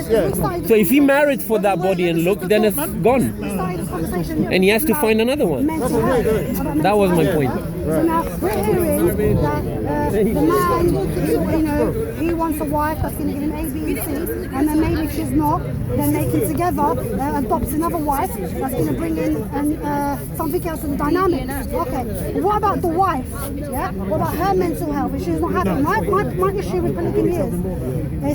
So if he married for that body and look, then it's gone. And he has to find another one. That was my point. So now we're hearing that the man, he wants a wife that's going to give him A, B, and C, and then maybe if she's not, then they can together adopt another wife that's going to bring in something else to the dynamic. Okay, what about the wife? Yeah, what about her mental health? If she's not happy, my issue with polygamy is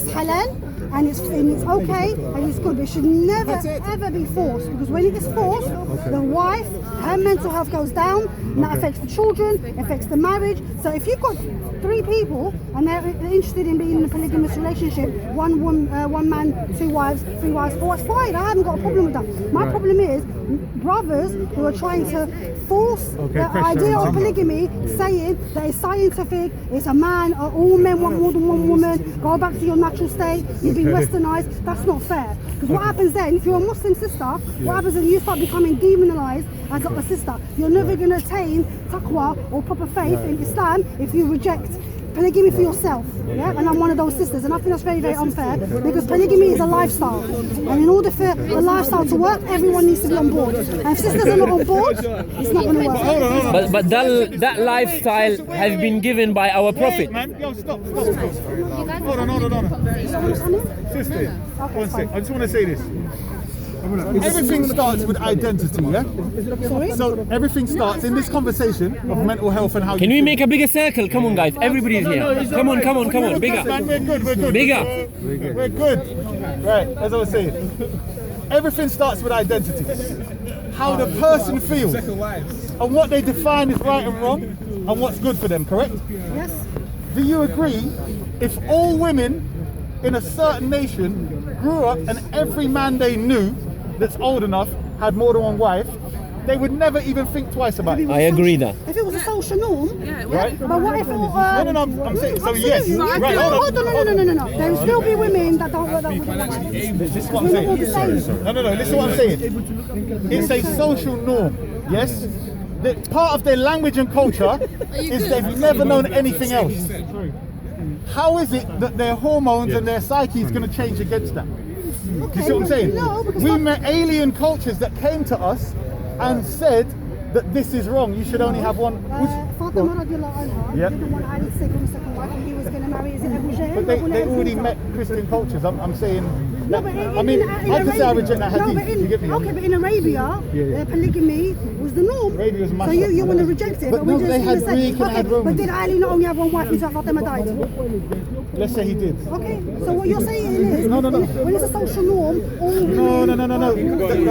it's halal. And it's okay and it's good, but it should never ever be forced, because when it is forced, the wife, her mental health goes down, and that affects the children, affects the marriage. So if you've got 3 people and they're interested in being in a polygamous relationship, one man, 2 wives, 3 wives, 4 wives, fine, I haven't got a problem with that. My problem is brothers who are trying to force the idea of polygamy, saying that it's scientific, it's a man, all men want more than one woman, go back to your natural state, you've been westernized. That's not fair. Because what happens then, if you're a Muslim sister, what happens is you start becoming demonized as a sister. You're never going to attain taqwa or proper faith in Islam if you reject polygamy for yourself. Yeah, and I'm one of those sisters, and I think that's very, very unfair, because polygamy is a lifestyle, and in order for the lifestyle to work, everyone needs to be on board. And if sisters are not on board, it's not going to work. But that lifestyle has been given by our Prophet. Yo, stop. Hold on. Sister, one sec. I just want to say this. Everything starts with identity, yeah? Sorry? So everything starts in this conversation of mental health and how Can we make a bigger circle? Come on, guys. Everybody's here. Come on. Bigger. Man, we're good. Bigger. We're good. Right, as I was saying. Everything starts with identity. How the person feels and what they define as right and wrong and what's good for them, correct? Yes. Do you agree if all women in a certain nation grew up and every man they knew that's old enough had more than one wife, they would never even think twice about it? I agree that. If it was a social norm, right? But what if it was... No, I'm saying, so yes. Right, hold on. No. There will still be women that don't want that. This is what I'm saying. No, this is what I'm saying. It's a social norm, yes? Part of their language and culture is they've never known anything else. How is it that their hormones and their psyche is going to change against that? You see what I'm saying? No, because we met alien cultures that came to us and said that this is wrong, you should only have one. Fatima radiallahu anha didn't want Ali to take on a second wife, and he was going to marry Abu Jahl. But they already met Christian cultures. I'm saying. No, but I can say I reject that hadith. You get me? Okay, but in Arabia, polygamy was the norm. Arabia was so you want to reject it? But no, they had Greek and had Roman. But did Ali not only have one wife until Fatima died? Let's say he did. Okay, so what you're saying is, no. When it's a social norm, all No.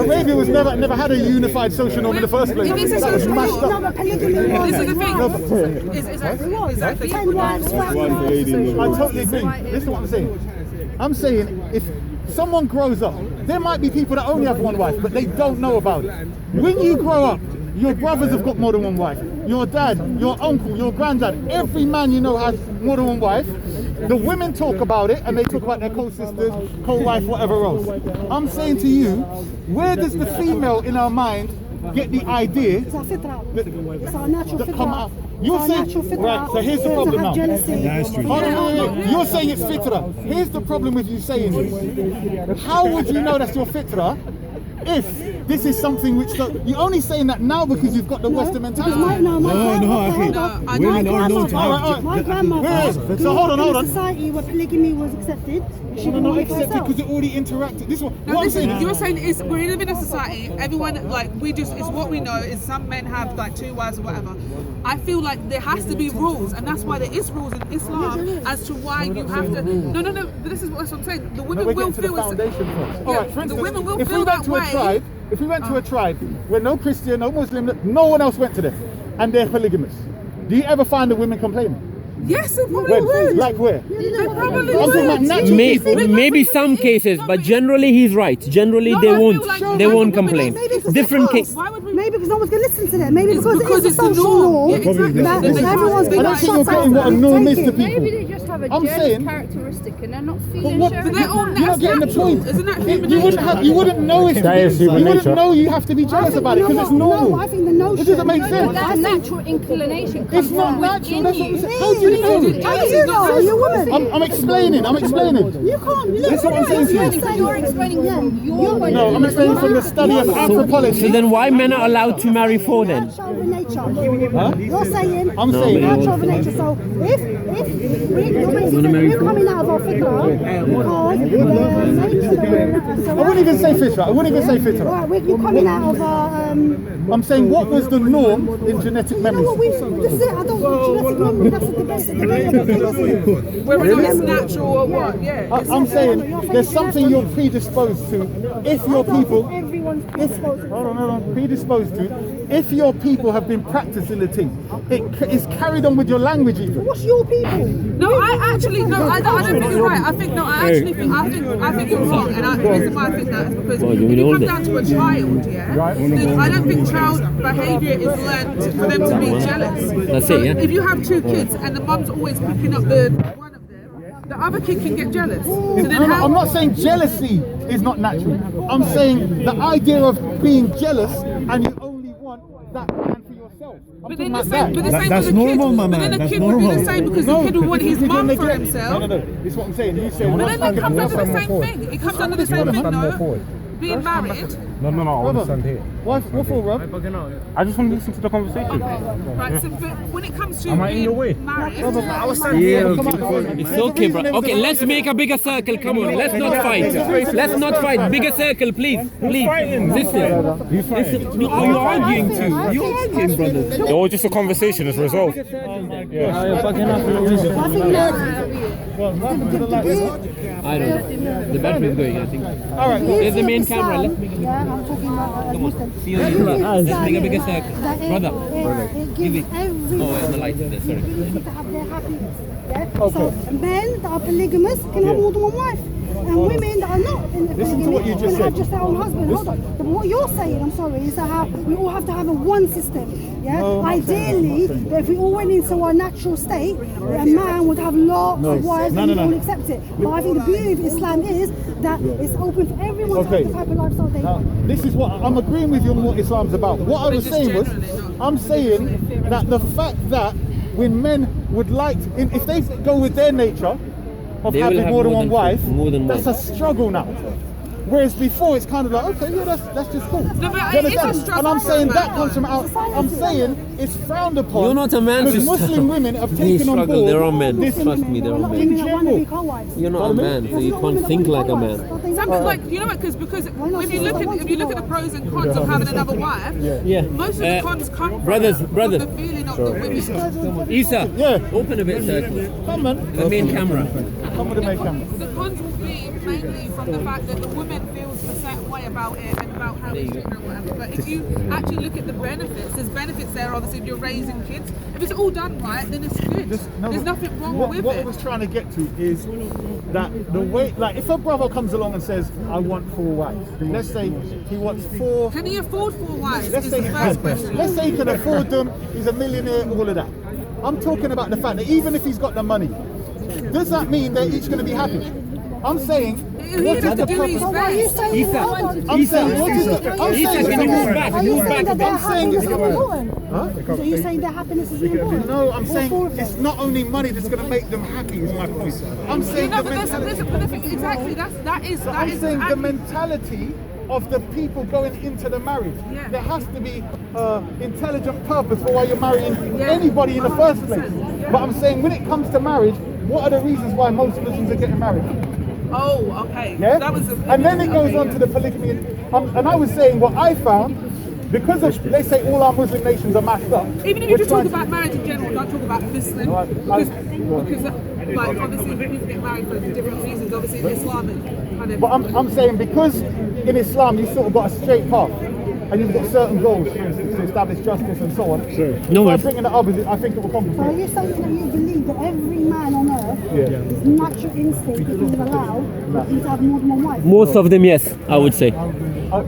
Arabia was never had a unified social norm in the first place. That was mashed up. No, but polygamy was. This is the thing. Is that 10 wives, 12 wives. I totally agree. Listen to what I'm saying. I'm saying if someone grows up, there might be people that only have one wife, but they don't know about it. When you grow up, your brothers have got more than one wife. Your dad, your uncle, your granddad, every man you know has more than one wife. The women talk about it and they talk about their co-sisters, co-wife, whatever else. I'm saying to you, where does the female in our mind get the idea It's our fitra. It's our natural that come out? fitra. You're saying, right, so here's the problem now. Hold on, you're saying it's fitra. Here's the problem with you saying this. How would you know that's your fitra if this is something which you're only saying that now because you've got the Western mentality? Women are known to have. My grandmother So hold on. in a society where polygamy was accepted. She Not accepted because it already interacted. This is what I'm saying. You're saying is we live in a society. Everyone like we just it's what we know is some men have like 2 wives or whatever. I feel like there has to be rules, and that's why there is rules in Islam as to why you have to. No. But this is what I'm saying. The women will feel. All right. For instance, the women will if feel we went that to way. a tribe, if we went to a tribe where no Christian, no Muslim, no one else went to them, and they're polygamous, do you ever find the women complaining? Yes, they probably would. Like where? They probably I'm talking about would. natural people. Maybe some cases, but generally he's right. Generally they won't complain. Different cases. Why would we Maybe because no one's going to listen to them. Maybe It's because because it's it's a the social norm. norm. Yeah, exactly. That They can't- everyone's they been I don't can't think you're shut out getting what a and norm is to taken. people. Maybe they just have a I'm jealous saying- characteristic and they're not But feeling what? sharing But they're all You're not getting the natural. point. Isn't that human You wouldn't nature? you wouldn't know if That is human you wouldn't nature. know you have to be jealous about it because it's normal. No, I think the notion. It doesn't make But sense. that natural inclination comes It's not from natural. within That's what I'm you. saying. How do you know? How do you know? Are you a woman? I'm explaining. I'm explaining. You can't. Look, That's what I'm saying to you. You're explaining from your point No, of I'm view. explaining from the study of anthropology. So then why men are allowed to marry four then? Natural over nature. You're saying. I'm saying- natural over nature. So if you're basically saying we're coming out of our fitra because the nature that we're. I wouldn't even say fitra. I wouldn't even say fitra. Right, we're coming out of our. I'm saying what was the norm in genetic You know memories? what we? This is it. I don't. Genetic memory. That's a debatable thing, isn't it? Whether or not it's natural or what, yeah. I'm saying there's something you're predisposed to if your people. Everyone's If, predisposed. hold on, predisposed to. If your people have been practicing the thing, it is carried on with your language even. What's your people? No, I don't think you're right. I think I think you're wrong. And the reason why I think that is because Well, if you you know come that. down to a child, yeah, then I don't think child behaviour is learned for them to be jealous. That's So it, yeah. if you have two kids and the mum's always picking up the one of them, the other kid can get jealous. So then how? I'm not saying jealousy is not natural. I'm saying the idea of being jealous and you only want that man for yourself. I'm But talking then the about same, but the that. same That's with the kid. normal, my But then man. the That's kid would be the normal. same because the kid would want his because you're mum for neglect- himself. No. This is what I'm saying. You say But one then it comes second. under the same thing. It comes under the same thing, no? Being married. No, I want to stand here. What for, Rob? I just want to listen to the conversation. Right, so but when it comes to Am I in your way? being married, It's okay, bro. Okay, let's make a bigger circle. Come on, let's not fight. Let's not fight. Bigger circle, please. Please. Listen. Listen. No, you're arguing too. You're arguing, brothers. It was just a conversation, it's resolved. I think that I don't know. The battery is going, I think. All right. There's the main camera. Let's make it. Yeah, I'm talking about Muslim. See you later. Let's make a bigger circle. Brother. It gives everyone Oh, and the light is there, sorry. to have their happiness. Yeah? So men that are polygamous can have more than one wife. And women that are not in the Listen to what you polygamy just can have said. just their own husband. Hold on. But what you're saying, I'm sorry, is that how we all have to have a one system. Yeah. Ideally, if we all went into our natural state, a man would have lots of wives and we all accept it. But I think the beauty of Islam is that it's open for everyone to have the type of lifestyle they Now, want. this is what I'm agreeing with you on what Islam's about. What I was saying was, I'm saying that the fact that when men would like, if they go with their nature of They will having have more than one wife, more than that's one. a struggle now. Whereas before it's kind of like, okay, yeah, that's just cool. but Do you it's a understand? struggle And I'm saying for a that man. comes from out. I'm saying it's frowned upon. You're not a man, because sister. Muslim women have They taken on struggle, board. they're all men. this- Trust me, they're all men. Women that want to general. be co-wives. You're not a man, so you can't think like a man. Something like, you know what, because if you look at the pros and cons of having another wife, Yeah. most of the cons come from brothers, from brothers. the feeling of the women. Isa, Yeah. open a bit circle. Come on. The main camera. Come with the main camera. The cons will be mainly from the fact that the woman feels a certain way about it and about how it's treated or whatever. But if you actually look at the benefits, there's benefits there. Obviously, if you're raising kids, if it's all done right, then it's good. There's nothing wrong with what it. I was trying to get to is that the way, like, if a brother comes along and says, "I want 4 wives," let's say he wants 4. Can he afford 4 wives? Let's Is say, the first question. let's say he can afford them. He's a millionaire. All of that. I'm talking about the fact that even if he's got the money, does that mean they're each going to be happy? I'm saying, He'd what is have the to do his purpose? What are you best. saying? Isa, Hold on. I'm saying, what is the? I'm Isa, saying, can you move back? Are you Move saying back a that their bit. happiness is important? Huh? So you're saying their happiness is important? No, I'm All saying 4 of it's them. not only money that's going to make them happy. Is my point. I'm saying No, the but there's mentality. but the thing, exactly. That is I'm saying the accurate. mentality of the people going into the marriage. Yeah. There has to be intelligent purpose for why you're marrying Yeah. anybody in the first place. But I'm saying when it comes to marriage, what are the reasons why most Muslims are getting married? Oh, okay. Yeah? That was And then it goes on to the polygamy. And I was saying what I found, because of, let's say all our Muslim nations are mashed up. Even if we're you talk trying to- about marriage in general, don't talk about Muslim, Right, because like obviously people get married for different reasons. Obviously, Islam is kind of. But I'm saying because in Islam you sort of got a straight path and you've got certain goals, for instance, to establish justice and so on. Sure. No By worries. bringing it up, I think it will So are complicate. you saying that you believe that every man on earth, his natural instinct, if he was allowed, that he'd have more than one wife? Most of them, yes, I would say.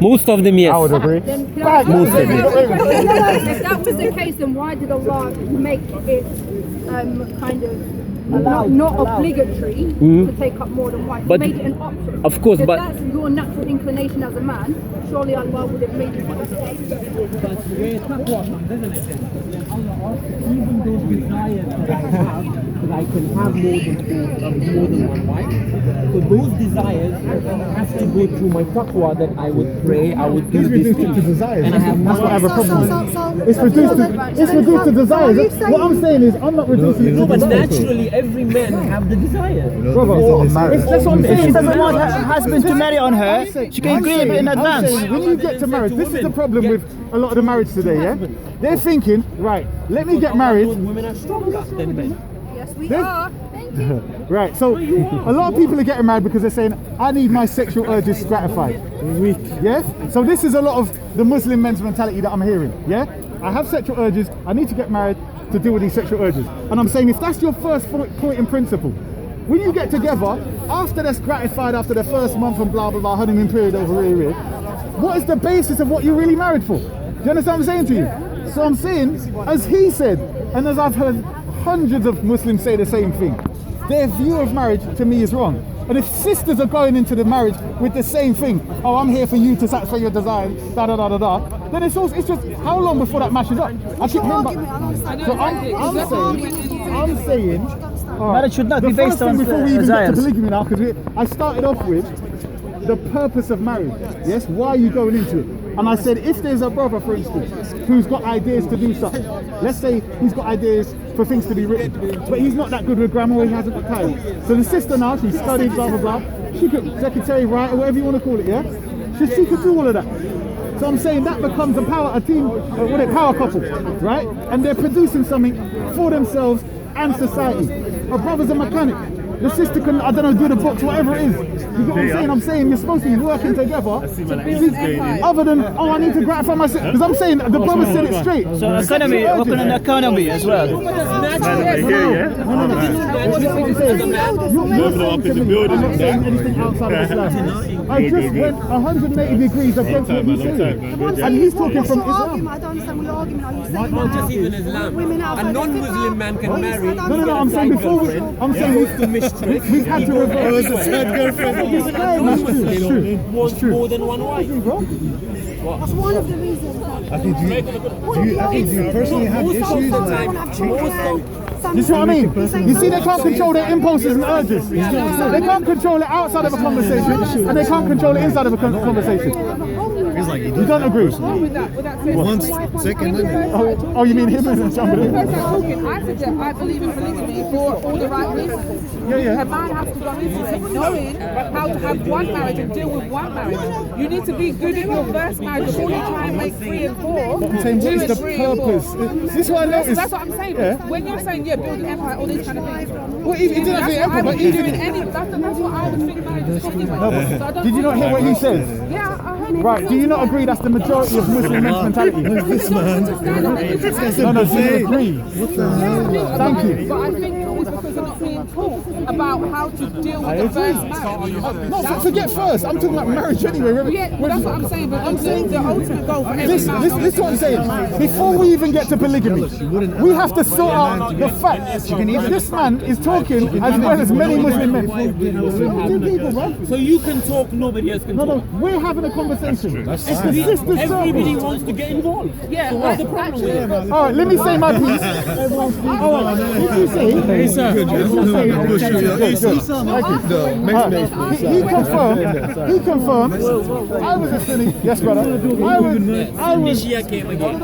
Most of them, yes. I would agree. Then can I- Most of them. If that was the case, then why did Allah make it kind of not obligatory to take up more than one? He But- made it an option. Of course, if but- that's your natural inclination as a man, surely Allah would have made it one of the Even those desires that I have, that I can have more than one wife. So those desires have to go through my taqwa, that I would pray, I would do this thing. to desires. And I have That's what I have a problem with. So- It's reduced to desires. What I'm saying is, I'm not reducing it No, to but desires. naturally every man have the desire. Brother, that's what I'm saying. She doesn't want her husband to marry on her. She can agree a bit in advance. When you get to marriage, this is the problem with a lot of the marriage today, yeah? They're thinking, right, let me get married. Women are stronger than men. Yes, we This- are. Right, so a lot of people are getting married because they're saying, I need my sexual urges gratified. Yeah? So this is a lot of the Muslim men's mentality that I'm hearing, yeah? I have sexual urges, I need to get married to deal with these sexual urges. And I'm saying, if that's your first point in principle, when you get together, after that's gratified after the first month and blah, blah, blah, honeymoon period over here, what is the basis of what you're really married for? Do you understand what I'm saying to you? So I'm saying, as he said, and as I've heard hundreds of Muslims say the same thing, their view of marriage to me is wrong. And if sisters are going into the marriage with the same thing, oh, I'm here for you to satisfy your desires, da da da da da, then it's just how long before that matches up? I keep hearing back. So I'm saying, Marriage should not the be based first thing on before we even get to desires. polygamy now, because I started off with the purpose of marriage. Yes, why are you going into it? And I said, if there's a brother, for instance, who's got ideas to do something, let's say he's got ideas for things to be written, but he's not that good with grammar or he hasn't got time. So the sister now, she studied, blah, blah, blah. She could secretary, writer, whatever you want to call it, yeah? She could do all of that. So I'm saying that becomes a power couple, right? And they're producing something for themselves and society. A brother's a mechanic. The sister can, I don't know, do the books, whatever it is. You get what I'm saying? I'm saying you're supposed to be working together. Other than, oh, I need to gratify myself. Because I'm saying the brother said it straight. So economy, open an economy as well. I'm not saying anything outside of Islam. I just went 180 degrees against what he's saying. And he's talking from Islam. I don't understand what your argument are. You saying Not now just even Islam. women outside A non-Muslim the man Islam? can marry. No, I'm saying before I'm saying we've had to reverse. A non-Muslim wants more than one wife. That's one of the reasons. I think do you personally have issues like You see what I mean? You see, they can't control their impulses and urges. They can't control it outside of a conversation, and they can't control it inside of a conversation. You don't agree? one second limit? Oh, you mean him and somebody? I said that I believe in polygamy for all the right reasons. Yeah. A man has to go into it knowing how to have one marriage and deal with one marriage. You need to be good at your first marriage before you try and make 3 and 4. I'm saying, what is the 3 and 4. purpose? This is what I noticed. That's what I'm saying. Yeah. When you're saying, build an empire, all these kind of things. Well, he didn't That's say what I empire, would but be doing even. that's what I would think marriage is talking about. So I don't Did you not hear what he said? Yeah, I heard it. Right, do you not agree that's the majority of Muslim men's mentality? This man. No, do you agree? Thank you. But I think it's because they're not being taught about how to deal with the first marriage. No, forget first. I'm talking about marriage anyway. Yeah, well, that's what I'm saying. But the ultimate goal for every This is what I'm saying. Before we even get to polygamy, we have to sort out the fact that this man is talking as well as many Muslim men. Two people, bro. So you can talk, nobody else can No, talk. we're having a conversation. It's the sister's Everybody circle. wants to get involved. Yeah, So what's the problem with it? All right, let me say my piece. All right, what you say? Hey, sir. He confirmed. I was a Sunni. Yes, brother. I was. Shia came again.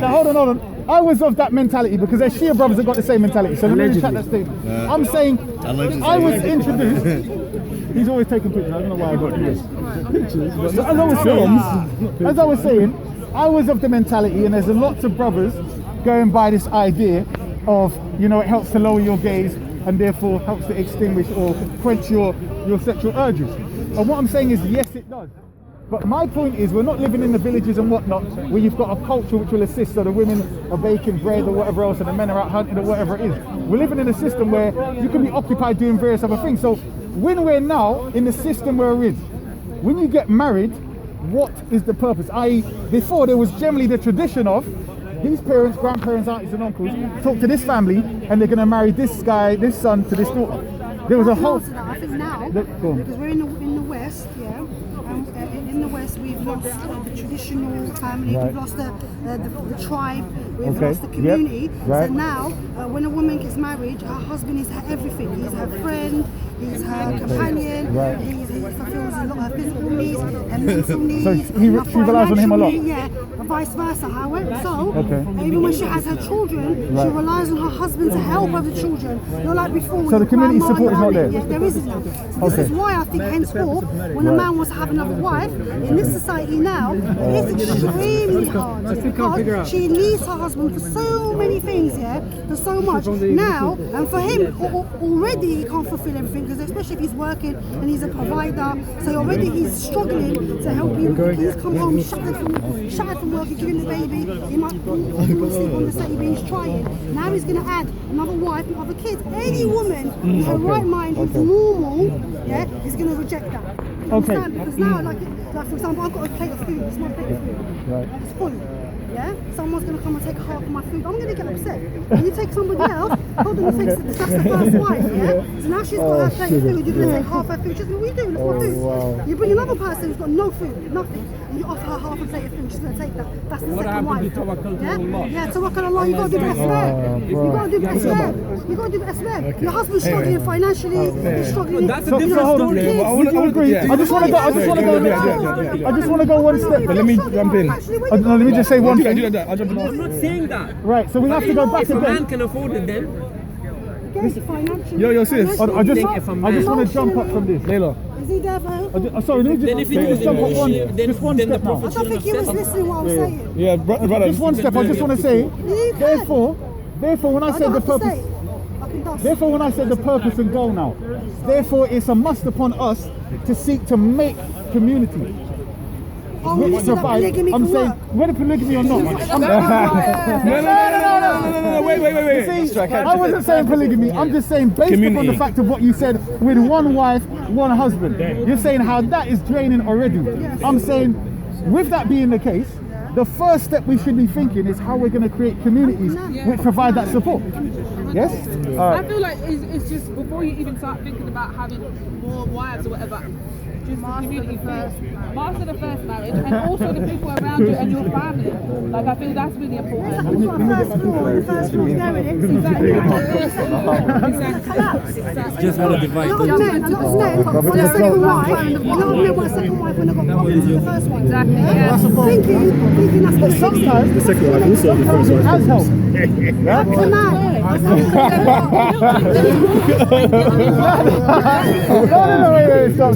Hold on. I was of that mentality because there's Shia brothers that got the same mentality. So let me retract that statement. I'm saying I was introduced. He's always taking pictures. I don't know why I got this. Pictures. As I was saying, I was of the mentality, and there's a lot of brothers going by this idea of, it helps to lower your gaze and therefore helps to extinguish or quench your sexual urges. And what I'm saying is, yes, it does. But my point is, we're not living in the villages and whatnot where you've got a culture which will assist, so the women are baking bread or whatever else and the men are out hunting or whatever it is. We're living in a system where you can be occupied doing various other things. So when we're now in the system we're in, when you get married, what is the purpose? I.e., before there was generally the tradition of these parents, grandparents, aunties and uncles talk to this family and they're going to marry this guy, this son to this daughter. There was a whole... I think now, Go on. because we're in the West, yeah, in the West we've lost the traditional family, Right. we've lost the tribe, we've Okay. lost the community. Yep. Right. So now, when a woman gets married, her husband is her everything. He's her friend, he's her companion, Right. he fulfills a lot of her physical needs, her mental needs. So her she relies on him a lot? financial needs, yeah, and vice versa. However, so Okay. even when she has her children, she Right. relies on her husband to help her with children. Not like before. with So the community grandma support is and not nanny. there? Yeah, there isn't now. So this Okay. is why I think henceforth, when a man wants to have another wife, in this society now, it is extremely hard because she needs her husband for so many things, yeah, for so much. Now, and for him, already he can't fulfill everything because especially if he's working and he's a provider, so already he's struggling to help you. He's come home shattered from work, he's giving the baby, he might sleep on the table, he's trying. Now he's going to add another wife and other kids. Any woman in her right mind who's normal, yeah, is going to reject that. You Okay. understand? Because now, like for example, I've got a plate of food. It's my plate of food. Right. It's full. Yeah. Someone's going to come and take half of my food. I'm going to get upset. When you take somebody else, hold on, that's the first wife. Yeah. So now she's got her plate of food. You're going to take half her food. She's going to, what are you doing? That's my food. wow. You bring another person who's got no food, nothing. And you offer her half a plate of food. She's going to take that. That's the second wife. Yeah. Tawakkal Allah. You got to do best You got to do best You got to do best Your husband's struggling financially. He's struggling. That's a So different hold on. story. I agree. I just want to go. I just want to go one step. Let me jump in. No, let me just say one thing. I'll jump in. I'm not saying that. Right. So we have to go back If a man again. can afford it, then Yo, sis. I just think if a want man- to jump up from this. Layla. Is he there for her? Sorry, let me then if just, he was jump up one, emotional, then just one then the step now. I prophet don't think he was listening what I was saying. Yeah, brother. Just one step. I just want to say. You can. Therefore, when I I said don't the have to purpose. say. I can dust. Therefore, when I said the purpose and goal now, therefore it's a must upon us to seek to make community. Oh, you said that polygamy I'm can saying, work. whether polygamy or not. No, wait. See, I wasn't saying polygamy. I'm just saying based upon the fact of what you said with one wife, one husband. You're saying how that is draining already. I'm saying with that being the case, the first step we should be thinking is how we're going to create communities which provide that support. Yes? All I right. feel like it's just before you even start thinking about having more wives or whatever, just the community first. Master the first marriage and also the people around you and your family. Like I feel that's really important. We've got a first floor, the first floor's going in. just want to divide. A lot of men want a second wife. A lot of men want a second wife when they've got problems with the first one. Exactly, yeah. Thinking that's But sometimes the second wife also the first wife has help. That's a man. No, wait, stop.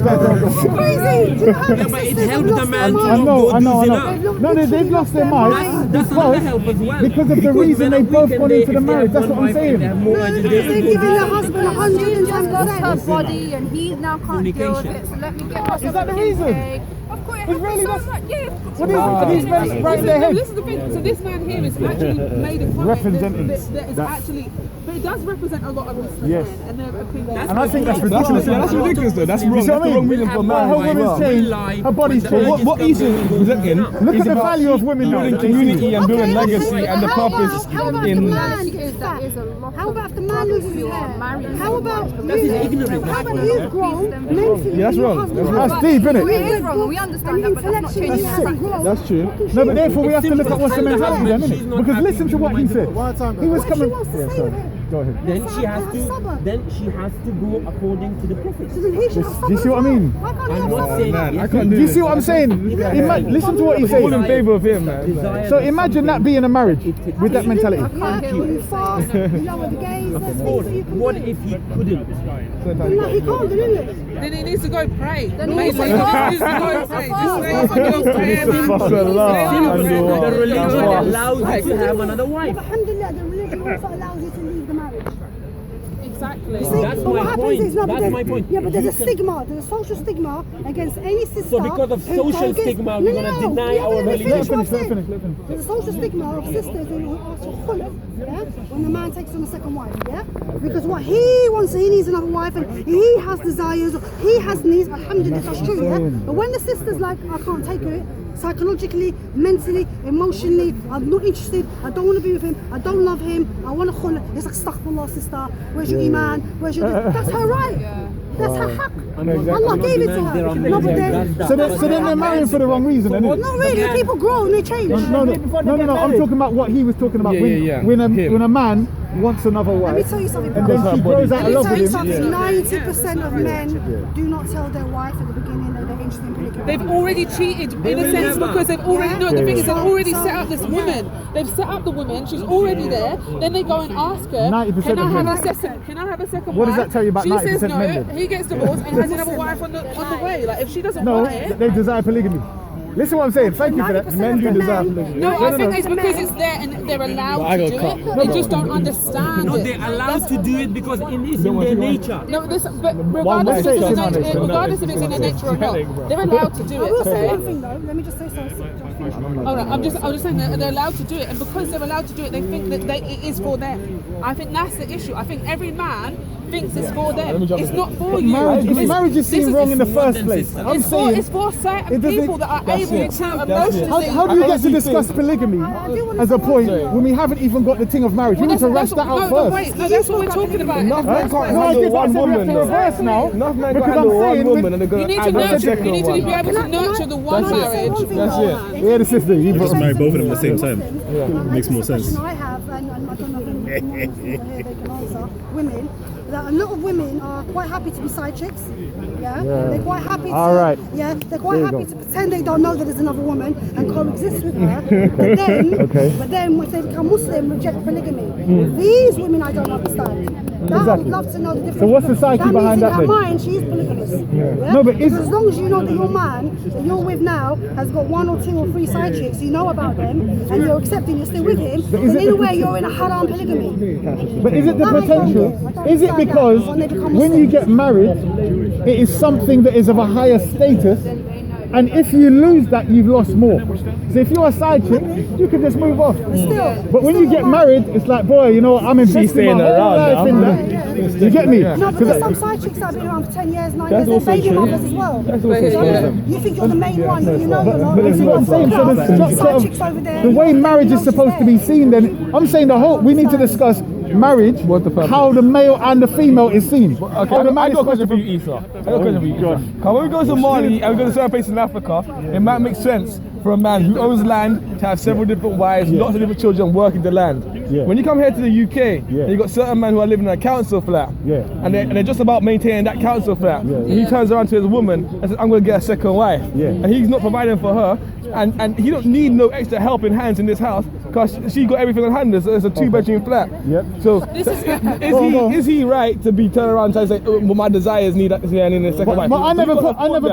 Crazy. Do you know how Yeah, but it helps the man to I not know. go to zina. No, they've lost their minds That's another help as well. because of the reason they both gone into the marriage. That's what I'm saying. They have more They're education. giving their husband She's just lost her 110%. body and he now can't deal with it, so let me get myself Is that the in reason? UK. Of course, it It's really happens so not- much. Yeah, What is these men right in their No, head? this is the thing. So this man here is actually made a comment Representing that is that. actually, but it does represent a lot of Muslim Yes. men and their opinions. And I think that's ridiculous. That's ridiculous though. That's You wrong. see That's what I the wrong mean? reason for Her marriage. woman's changed. Her body's changed. What he's presenting Look is at the about value of women now. building community and building Okay, legacy and the how purpose about if the in. man gets That fat? is a lot How of about if the man loses his hair? married. How about you? How about you've grown mentally? Yeah, that's your wrong. husband- That's deep, isn't It it? is wrong, we understand that, but that's not changing Intellectually, the you haven't practice. grown. That's true. No, but therefore we have to look at what's the Simple. mentality then, She's innit? not Because happy. listen to what he said. He was What coming. she wants to Yeah, say sorry. with it. Go ahead. Then she has Have to. sabr. Then she has to go according to the prophet. So then he should have Do you see what I sabr as mean? well. Why can't he I'm have not sabr? saying. Man, I yes, can't Do you see what I'm saying? Listen to what he All in says. favour of him, man. desire So the imagine that being a marriage with that mentality. Yeah, you fast, you lower the gaze, there's things that you can What do. if he couldn't? No, he can't do it. Then he needs to go pray. Then he Maybe needs to he fast. needs to go pray. Just stay up on your He prayer, needs to man. fast Stay a on lot your and prayer. do what? The religion Fast. allows you to have another wife. Alhamdulillah, the religion also allows you to leave the marriage. Exactly. You see, That's but what my happens point. is, no, but That's there's- my point. Yeah, but there's a You said- stigma. There's a social stigma against any sister. So because of who social gets- stigma, we're gonna deny yeah, our let me religion. finish what I Let said. finish. There's a social stigma of sisters who ask for khulaf, yeah, when the man takes on a second wife, yeah, because what he wants, he needs another wife, and he has desires, he has needs. Alhamdulillah, that's true, yeah. But when the sister's like, I can't take it. Psychologically, mentally, emotionally, I'm not interested, I don't want to be with him, I don't love him, I want to khulaf. It's like, astaghfirullah, sister, where's your iman, where's your... That's her right. That's her haq. Allah gave it to her. No, but then, So then they're marrying for the wrong reason, isn't it? not really, people grow and they change. No, I'm talking about what he was talking about. When a man wants another Let me wife, tell you something, and bro. then she grows out Let of me love tell you with him. something. 90% of men do not tell their wife at the beginning that they're interested in polygamy. They've already cheated in a sense because they've already no. The thing is, they've already set up this woman. They've set up the woman. She's already there. Then they go and ask her, 90% "Can I of have men. a second? Can I have a second What wife?" does that tell you about She 90% says no. men then? He gets divorced and has another wife on the way. Like if she doesn't No, want it. they desire polygamy. Listen what I'm saying. Thank you for that. 90% Men do of the desire men- polygamy. No, I think it's men- because it's there and they're allowed to do it. They just don't understand No, it. they're allowed to do it because it's in their nature. No, but regardless if it's in the nature or not, they're allowed to do I will it. say Okay? one thing though, let me just say something. Oh no, I'm just saying that they're allowed to do it, and because they're allowed to do it, they think that it is for them. I think that's the issue. I think every man thinks it's for them. It's not for you. Marriage is seen wrong in the first place. I'm saying, It's for certain it doesn't- people that are able to emotionally. how do you get to discuss polygamy as a point when we haven't even got the thing of marriage? We need to rush that out no, first. wait, no, that's what we're talking about. Enough man can't No, I handle did, but I one said we have woman. to reverse now. Enough man Because can't I'm handle one saying woman and they're You going need to to add a nurture. second You need to be one. able to nurture the one marriage. That's it. Yeah, the sister. You Just marry both of them at the same time. Makes more sense. The question I have, and I don't know if anyone here they can answer, women, that a lot of women are quite happy to be side chicks. Yeah? They're quite happy to, All right. yeah, they're quite happy to pretend they don't know that there's another woman and coexist with her. But then if they become Muslim, reject polygamy. These women I don't understand. Now I would love to know the difference. So what's the psyche behind that That means in then? her mind she's polygamous. Yeah? No, but is- Because as long as you know that your man that you're with now has got 1 or 2 or 3 side chicks, you know about them, and you're accepting you're still with him, then is it in a the- way you're in a haram polygamy. But is it the That makes potential? sense. I don't Is it understand because that when they become when you Muslims. get married, it is something that is of a higher status, and if you lose that, you've lost more. So if you're a side chick, you can just move off. But when you get married, it's like, boy, you know, I'm investing staying my whole around life now. in that. You get me? No, but there's some side chicks that have been around for 10 years, 9 years, also they're baby true. mothers as well. That's also true. You think you're the main one, but you know you're not. But this is what I'm saying. So the Side structure chicks over there. of the way marriage is supposed to be seen, then I'm saying we need to discuss marriage, What's the purpose? how the male and the female is seen. Okay, How the I man got a is question for you, Isa. I got a question for you, Isa. Because when we go to Mali and we go to certain places in Africa, it might make sense for a man who owns land to have several different wives, lots of different children working the land. Yeah. When you come here to the UK, Yeah. you've got certain men who are living in a council flat, Yeah. and they're just about maintaining that council flat. And he turns around to his woman and says, I'm going to get a second wife. Yeah. And he's not providing for her, and he don't need no extra helping hands in this house because she got everything on hand. It's a 2-bedroom flat. Yep. So This is is he right to be turning around and say, oh, well, my desires need a second wife? But I never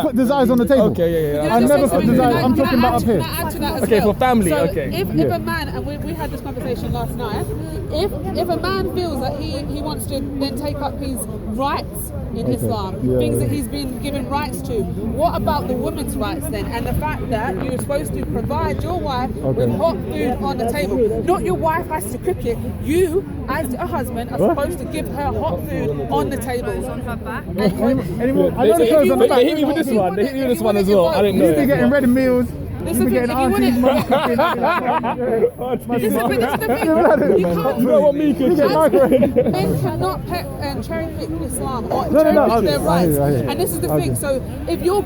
put desires on the table. Okay, yeah. I never put desires. I'm Can I talking about up add- here. can I add to that as Okay, well? for family, So okay. If a man, and we had this conversation last night, if a man feels that he wants to then take up his rights in Islam, things that he's been given rights to, what about the woman's rights then? And the fact that you're supposed to provide your wife with hot food on the table. Not your wife has to cook it. You, as a husband, are supposed to give her hot food on the table. Any more? I know the clothes on the back. They hit me with this one. They hit me with this one as well. I didn't know. They're that. getting ready meals. This You'll is be the getting thing, if you aunties, want mums. This is the thing. You can't. You know what me could Men cannot cherry pick Islam or cherry pick their rights. I hear. And this is the thing. So if you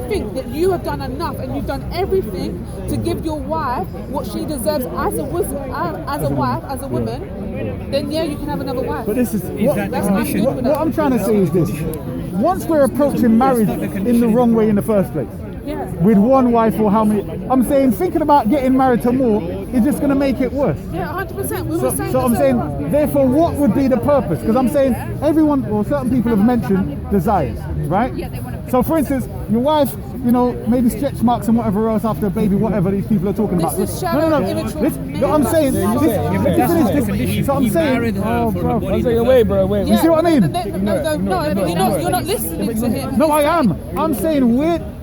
think that you have done enough and you've done everything to give your wife what she deserves as a wife, as a woman, then yeah, you can have another wife. But this is That's I'm good with what that. I'm trying to say is this: once we're approaching marriage in the wrong way in the first place, Yeah. with one wife or how many, I'm saying thinking about getting married to more is just going to make it worse. Yeah, 100%. We were saying So I'm this saying, earlier. therefore, what would be the purpose? Because I'm saying everyone or certain people have mentioned desires, right? So for instance, your wife, you know, maybe stretch marks and whatever else after a baby, whatever these people are talking about. This is shallow, immature Let's No, I'm saying He married her oh, for bro, her body. I'm saying, wait, bro, wait. You see what I mean? You're not listening to him. No, I am. I'm saying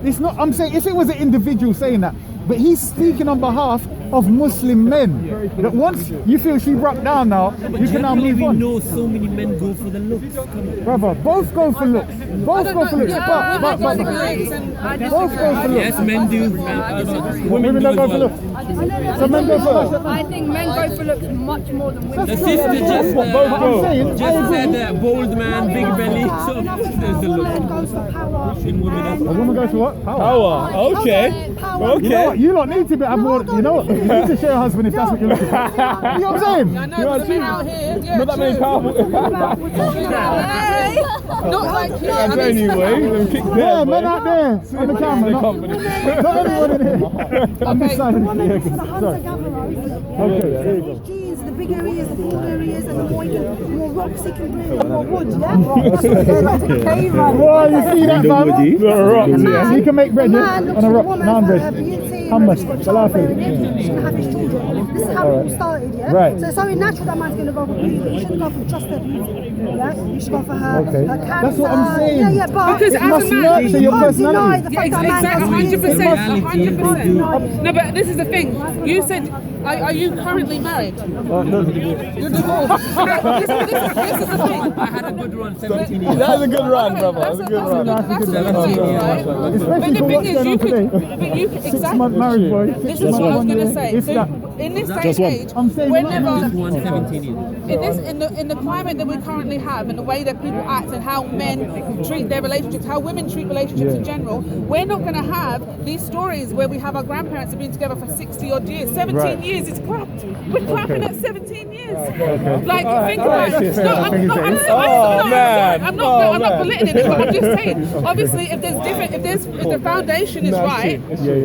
it's not. I'm saying if it was an individual saying that, but he's speaking on behalf of Muslim men. That once you feel she broke down now, you can now move We on. know so many men go for the looks. Come on. Brother, both go for looks. Both go for looks. But both go for looks. Yes, men do. Women don't go for looks. So men go for looks. I think men go for looks much more than women. The sister just, But I'm saying, I agree. said bold man, big belly. So there's the look. Woman goes for power. A woman goes for what? Power. Okay. Power. You know what? You lot need to have more. You know what? You need to share a husband if that's what you're looking for. You know what I'm saying? I know women out here. Yeah, Not that many powerful. Not like you. I mean, Anyway, them kick Yeah, there, men boy. out there on the camera. Not anyone in here. I'm this side of the Woman yeah, is for the sorry. hunter-gatherers. Okay, there you go. His genes, the bigger he is, the bolder he is, and the more rocks he can bring, the more wood, yeah? That's what they're like to caveman. Boy, you see that, fam? The rocks, yeah. He can make bread, Man yeah? looks On a at rock, woman naan for her bread. beauty, Hummus, she's got falafel. childbearing, everything, she can have his children. This is how it all started, yeah? Right. So it's only natural that man's going to go for beauty. You shouldn't go for just her beauty, yeah? You should go for her, Okay. her cancer. That's what I'm saying. Yeah, yeah, but Because It must as a man, nurture your you can't deny personality. the fact that man Exactly, has beauty. 100%. No, but this is the thing. You said, are you currently married? You're divorced. This is the thing. I had a good run, 17 years. That's a good run, brother. That's a good run. That's a good thing, right? But Especially the for thing what's is, going you on today. could, but you could, 6 month marriage, boy. This is what I was going to say. It's So that. in this day Just and one. age, I'm saying we're not never Just one, 17 years. in the climate that we currently have, and the way that people act, and how men treat their relationships, how women treat relationships in general, we're not going to have these stories where we have our grandparents have been together for 60 odd years. 17 years is clapped. We're clapping at 17 years. Like, think about it. No, I'm not belittling it, but I'm just saying. Obviously, if the foundation is right,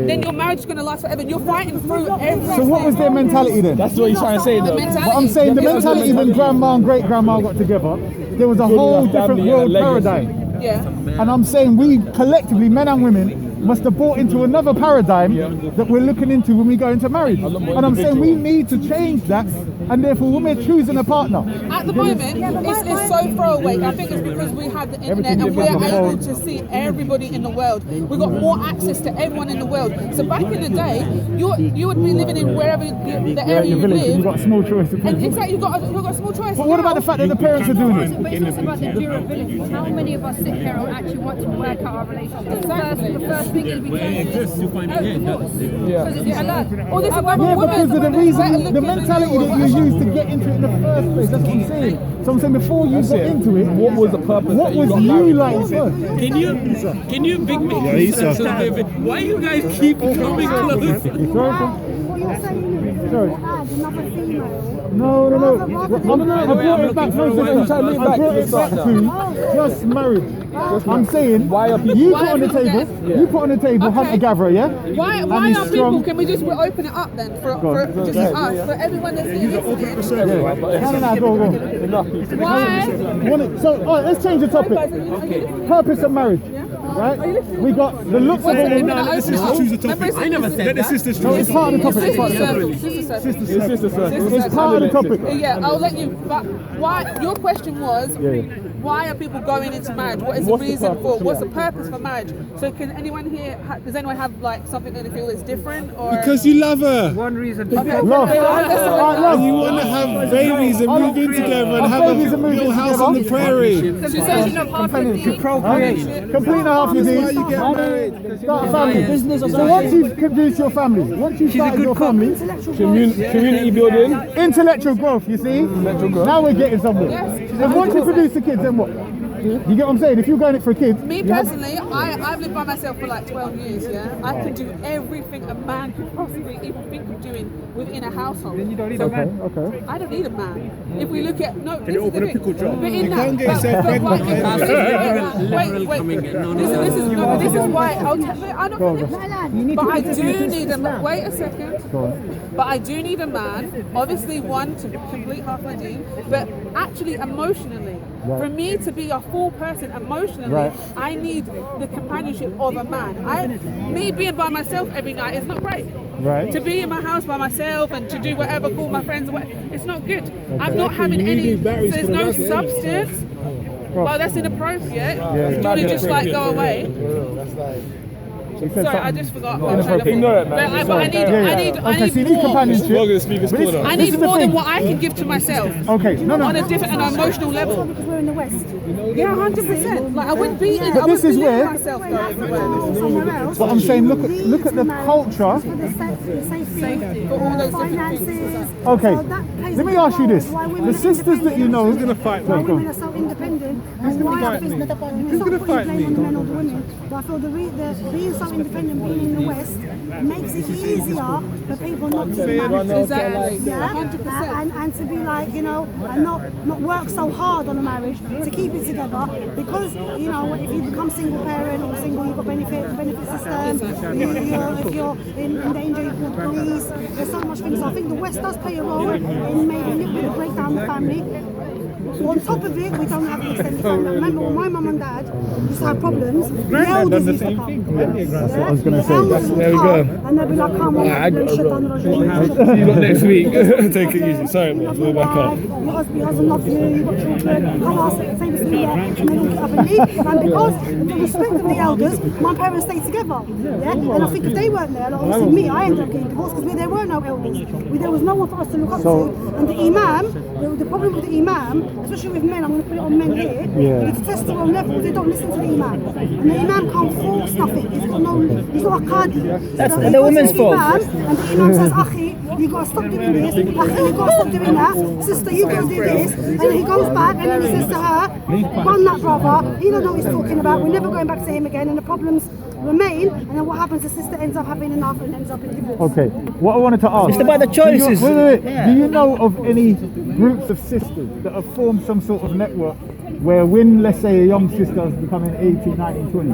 then your marriage is going to last forever. You're fighting through everything. So what was their mentality then? That's what he's trying to say, though. But I'm saying the mentality when grandma and great grandma got together, there was a whole different world paradigm. Yeah. And I'm saying we collectively, men and women, must have bought into another paradigm that we're looking into when we go into marriage. And I'm saying we need to change that, and therefore when we're choosing a partner. At the moment, it's so throwaway. I think it's because we have the internet and we're able to see everybody in the world. We've got more access to everyone in the world. So back in the day, you would be living in wherever the area Your you village, you've live. got a small choice. And exactly, you've got a small choice. But what about the fact that the parents are doing it? But it's also about the durability. How many of us sit here and actually want to work out our relationship? The first thing is we Just to find Because it's halal. All this about Yeah, women. because of the reason, the mentality that you use to get into it in the first place. That's what I'm saying. So I'm saying before you got into it, What was the purpose? what that was got you married? like first? Can you big me? Yeah, he's Why you guys keep coming close? What you're saying is Sorry. add another female. No. I brought it back to just marriage. I'm saying, you put on the table, hunter gatherer, yeah? Why And are he's people? strong. Can we just open it up then for just us, for everyone that's here? No, go. Why? So, all right, let's change the topic. Purpose of marriage, right? We got the looks of a woman. I never said that. No, it's part of the topic. It's part of the topic. It's part of the topic. Yeah, I'll let you. But why? Your question was, why are people going into marriage? What is the reason for? What's the purpose for marriage? So, can anyone here? Does anyone have like something that they feel is different, or Because you love her. Love. And you want to have babies and move in together and have a little house on the prairie. Complete Complete half your deeds. You get married. Start a family. So once you've produced your family, once you've started your family, Community building. intellectual growth, you see? Now we're getting somewhere. And once you produce the kids, then what? You get what I'm saying? If you're going it for a kid, me personally, I've lived by myself for like 12 years, yeah? I can do everything a man could possibly even think of doing within a household. Then you don't need a man. Okay. I don't need a man. If we look at, no, this is open the a thing. pickle jar? But in You that, can't get yourself pregnant. This is why, I'm not finished. But I do need a man. Wait a second. But I do need a man, obviously one to complete half my deen, but actually emotionally. For me to be a full person emotionally, Right. I need the companionship of a man. Me being by myself every night is not great. Right. To be in my house by myself and to do whatever, call my friends, it's not good. I'm not having any, so there's no substance. Well, that's inappropriate. You want to just like go away. Sorry, I just forgot what I was trying to Ignore it, man. But I need Okay, so you need more. companionship. Welcome to Speaker's Corner. I This need is the more than thing. what I can give to myself. Okay, no. On a different and emotional level. Because we're in the West. Yeah, 100%. Like I wouldn't be in. But I this wouldn't is be where- myself though. Or somewhere else. But I'm saying, look at the culture. For the safety, For all those finances. Okay, So that plays let me a big ask you role. this. Why women The are sisters that you know... Who's going to fight? Why women are so independent and why I think who's going to fight me? On the men or the women. But I feel the being so independent, being in the West, makes it easier for people not to be married. Exactly. Yeah, 100%. and to be like, you know, and not work so hard on a marriage to keep it together, because you know if you become single parent or single, you've got benefit system. If you're in danger, you call the police. There's so much things. So I think the West does play a role in maybe a little bit of breakdown the family. On top of it, we don't have an extended family. Remember, when my mum and dad used to have problems, the elders used to come. That's what I was going to say. There we go. And they'd be like, come on, See you lot next week. Take it easy. Sorry, man. We're back up. Your husband loves you, you've got children, come on, same as me, yeah. And then all get up and leave. And because of the respect of the elders, my parents stayed together. Yeah? And I think if they weren't there, like obviously me, I ended up getting divorced because there were no elders. There was no one for us to look up to. And the imam, the problem with the imam, especially with men, I'm going to put it on men here, with the testosterone level, they don't listen to the imam. And the imam can't force nothing. He's not a qadi. That's So the he goes woman's to the fault. imam, and the imam says, Akhi, you got to stop doing this. Akhi, you got to stop doing that. Sister, you got to do this. And then he goes back and then he says to her, run that brother. He don't know what he's talking about. We're never going back to him again. And the problems remain. And then what happens? The sister ends up having enough and ends up in divorce. Okay, what I wanted to ask... It's about the choices. Wait. Do you know of any groups of sisters that have formed some sort of network where when, let's say, a young sister is becoming 18, 19, 20,